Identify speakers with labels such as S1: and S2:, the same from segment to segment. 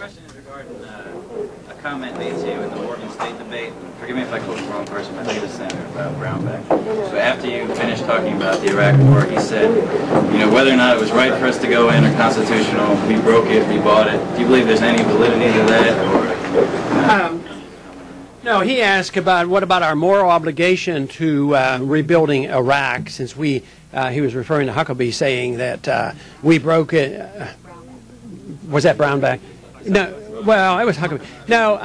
S1: question is regarding a comment made to you in the Morgan State debate. Forgive me if I quote the wrong person, but I think it was Senator Brownback. So after you finished talking about the Iraq War, he said, you know, whether or not it was right for us to go in or constitutional, we broke it, we bought it. Do you believe there's any validity to that? Or,
S2: no, he asked about what about our moral obligation to rebuilding Iraq, since he was referring to Huckabee saying that we broke it. Was that Brownback? No, well, it was Huckabee. No,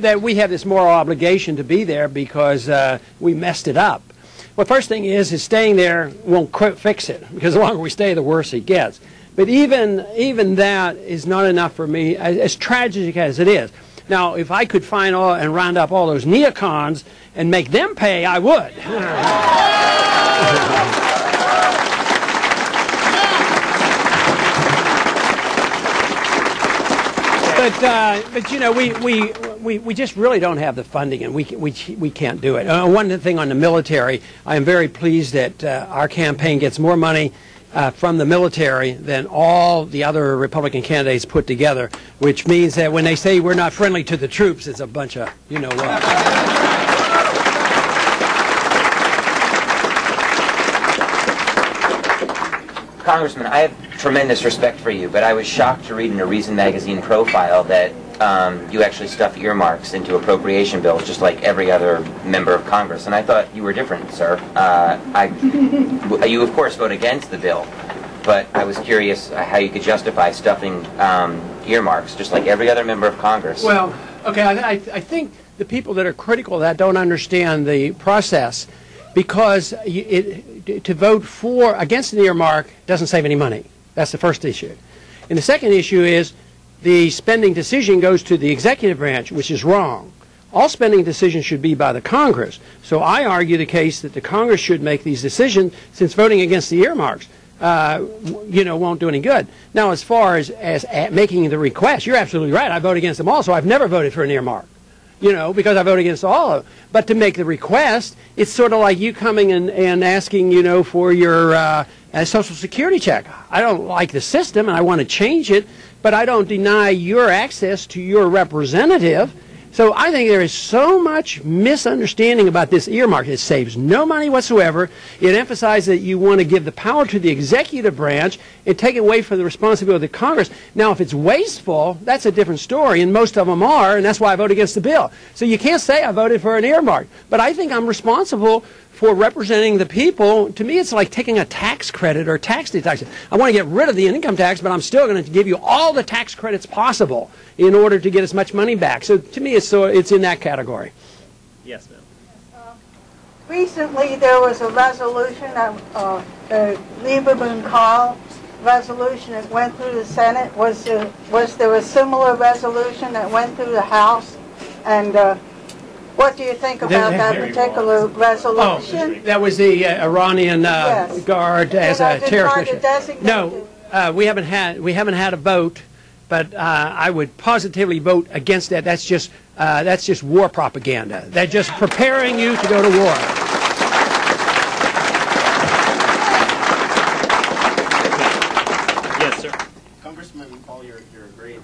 S2: that we have this moral obligation to be there because we messed it up. Well, first thing is staying there won't fix it, because the longer we stay, the worse it gets. But even that is not enough for me, as tragic as it is. Now, if I could find and round up all those neocons and make them pay, I would. But you know, we just really don't have the funding, and we can't do it. One thing on the military, I am very pleased that our campaign gets more money from the military than all the other Republican candidates put together, which means that when they say we're not friendly to the troops, it's a bunch of you know what.
S3: Congressman, I have tremendous respect for you, but I was shocked to read in a Reason magazine profile that you actually stuff earmarks into appropriation bills just like every other member of Congress, and I thought you were different, sir. You, of course, vote against the bill, but I was curious how you could justify stuffing earmarks just like every other member of Congress.
S2: Well, okay, I think the people that are critical of that don't understand the process, because to vote against an earmark doesn't save any money. That's the first issue. And the second issue is the spending decision goes to the executive branch, which is wrong. All spending decisions should be by the Congress. So I argue the case that the Congress should make these decisions, since voting against the earmarks you know, won't do any good. Now, as far as making the request, you're absolutely right. I vote against them all, so I've never voted for an earmark. You know, because I vote against all of them. But to make the request, it's sort of like you coming and asking, you know, for your Social Security check. I don't like the system and I want to change it, but I don't deny your access to your representative. So I think there is so much misunderstanding about this earmark. It saves no money whatsoever. It emphasizes that you want to give the power to the executive branch and take away from the responsibility of the Congress. Now, if it's wasteful, that's a different story, and most of them are, and that's why I vote against the bill. So you can't say I voted for an earmark. But I think I'm responsible for representing the people. To me, it's like taking a tax credit or tax deduction. I want to get rid of the income tax, but I'm still going to give you all the tax credits possible in order to get as much money back. So to me, it's in that category.
S1: Yes, ma'am.
S4: Recently, there was a resolution, the Lieberman-Carl resolution that went through the Senate. Was there a similar resolution that went through the House? And what do you think about that particular resolution?
S2: Oh, that was the Iranian
S4: yes.
S2: Guard as a terrorist mission.
S4: No,
S2: we haven't had a vote, but I would positively vote against that. That's just war propaganda. They're just preparing you to go to war.
S1: Yes, sir.
S5: Congressman Paul, you're a great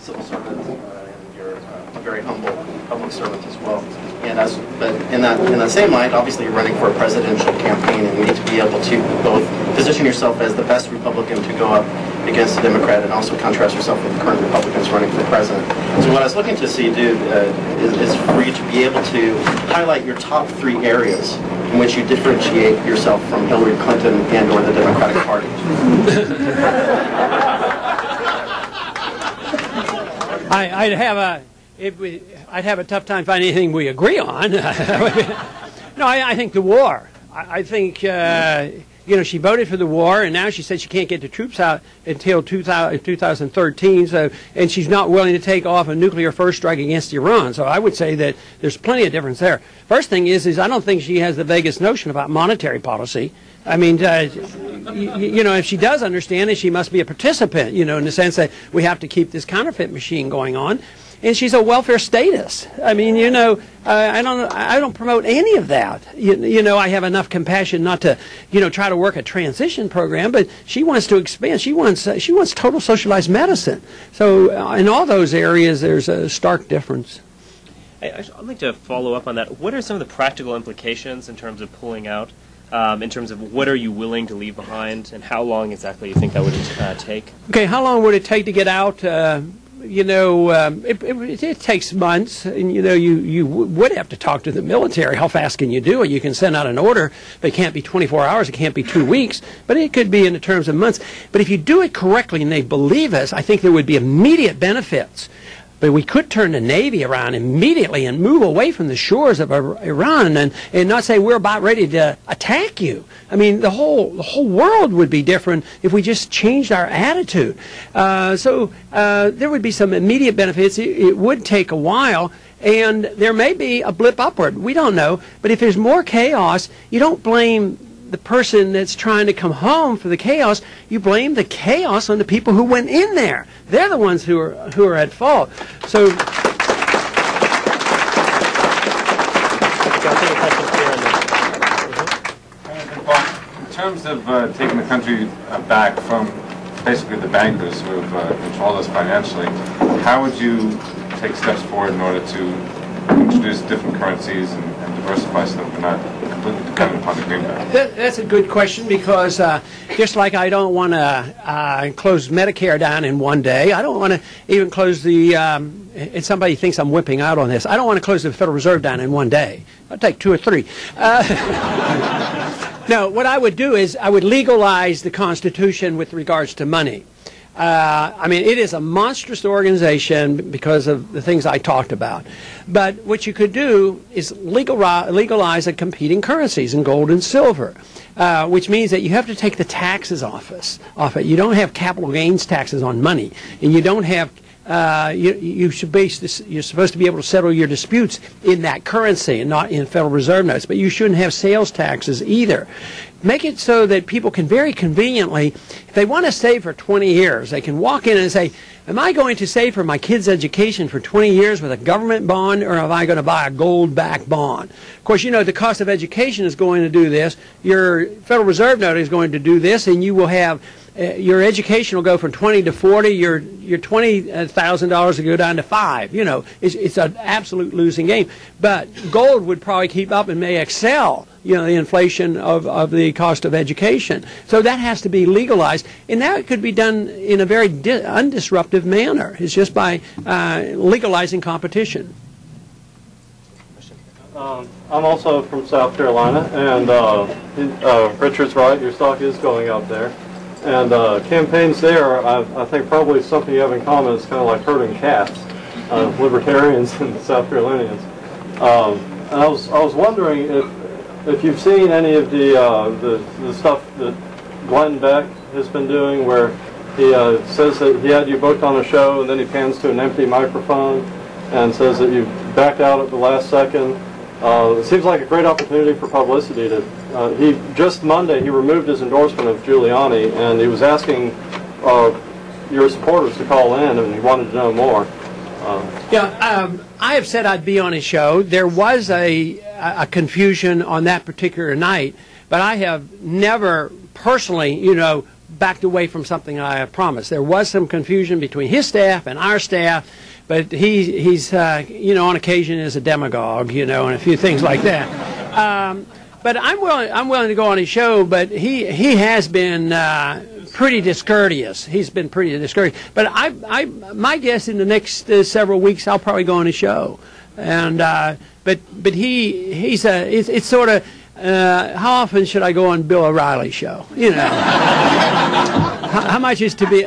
S5: civil servant, and you're a very humble public servant as well. But in that same light, obviously you're running for a presidential campaign, and you need to be able to both position yourself as the best Republican to go up against a Democrat, and also contrast yourself with the current Republicans running for president. So what I was looking to see you do is for you to be able to highlight your top 3 areas in which you differentiate yourself from Hillary Clinton and or the Democratic Party.
S2: I'd have a tough time finding anything we agree on. No, I think the war. I think, you know, she voted for the war, and now she said she can't get the troops out until 2013, and she's not willing to take off a nuclear first strike against Iran. So I would say that there's plenty of difference there. First thing is I don't think she has the vaguest notion about monetary policy. I mean, you know, if she does understand it, she must be a participant, you know, in the sense that we have to keep this counterfeit machine going on. and she's a welfare statist. I mean, I don't promote any of that. I have enough compassion not to, try to work a transition program, but she wants to expand. She wants total socialized medicine. So in all those areas, there's a stark difference.
S6: I'd like to follow up on that. What are some of the practical implications in terms of pulling out? In terms of what are you willing to leave behind, and how long exactly you think that would take?
S2: Okay, how long would it take to get out? It takes months, and you would have to talk to the military. How fast can you do it? You can send out an order, but it can't be 24 hours. It can't be 2 weeks, but it could be in the terms of months. But if you do it correctly and they believe us, I think there would be immediate benefits. But we could turn the Navy around immediately and move away from the shores of Iran and not say we're about ready to attack you. I mean, the whole world would be different if we just changed our attitude. So there would be some immediate benefits. It would take a while, and there may be a blip upward. We don't know. But if there's more chaos, you don't blame the person that's trying to come home for the chaos. You blame the chaos on the people who went in there. They're the ones who are at fault. So
S6: John, take a question here on this.
S7: In terms of taking the country back from basically the bankers who have controlled us financially, how would you take steps forward in order to introduce different currencies and diversify so that we're not completely dependent upon the greenback?
S2: That's a good question, because just like I don't want to close Medicare down in one day, I don't want to even close the, and somebody thinks I'm whipping out on this, I don't want to close the Federal Reserve down in one day. I'll take 2 or 3. No, what I would do is I would legalize the Constitution with regards to money. I mean, it is a monstrous organization because of the things I talked about. But what you could do is legalize the competing currencies in gold and silver, which means that you have to take the taxes off it. You don't have capital gains taxes on money, and you don't have you're supposed to be able to settle your disputes in that currency and not in Federal Reserve notes, but you shouldn't have sales taxes either. Make it so that people can very conveniently, if they want to save for 20 years, they can walk in and say, am I going to save for my kid's education for 20 years with a government bond, or am I going to buy a gold-backed bond? Of course, the cost of education is going to do this. Your Federal Reserve note is going to do this, and you will have your education will go from 20 to 40. Your $20,000 will go down to 5. It's an absolute losing game. But gold would probably keep up and may excel, the inflation of the cost of education. So that has to be legalized, and that could be done in a very undisruptive manner. It's just by legalizing competition.
S8: I'm also from South Carolina, and Richard's right, your stock is going up there. And campaigns there, I think probably something you have in common is kind of like herding cats, libertarians and South Carolinians. And I was wondering if you've seen any of the stuff that Glenn Beck has been doing, where he says that he had you booked on a show and then he pans to an empty microphone and says that you backed out at the last second. It seems like a great opportunity for publicity. Just Monday he removed his endorsement of Giuliani, and he was asking your supporters to call in, and he wanted to know more.
S2: I have said I'd be on his show. There was a confusion on that particular night, but I have never personally, backed away from something I have promised. There was some confusion between his staff and our staff, but he's on occasion is a demagogue, and a few things like that. But I'm willing to go on his show, but he has been pretty discourteous. He's been pretty discourteous. But my guess in the next several weeks, I'll probably go on his show. And but it's sort of how often should I go on Bill O'Reilly's show? How much is to be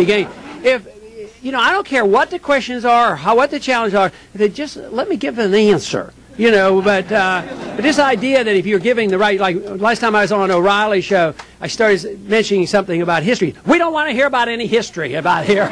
S2: gained? If I don't care what the questions are or what the challenges are. They just let me give an answer. But this idea that if you're giving the right, like last time I was on O'Reilly's show, I started mentioning something about history. We don't want to hear about any history about here.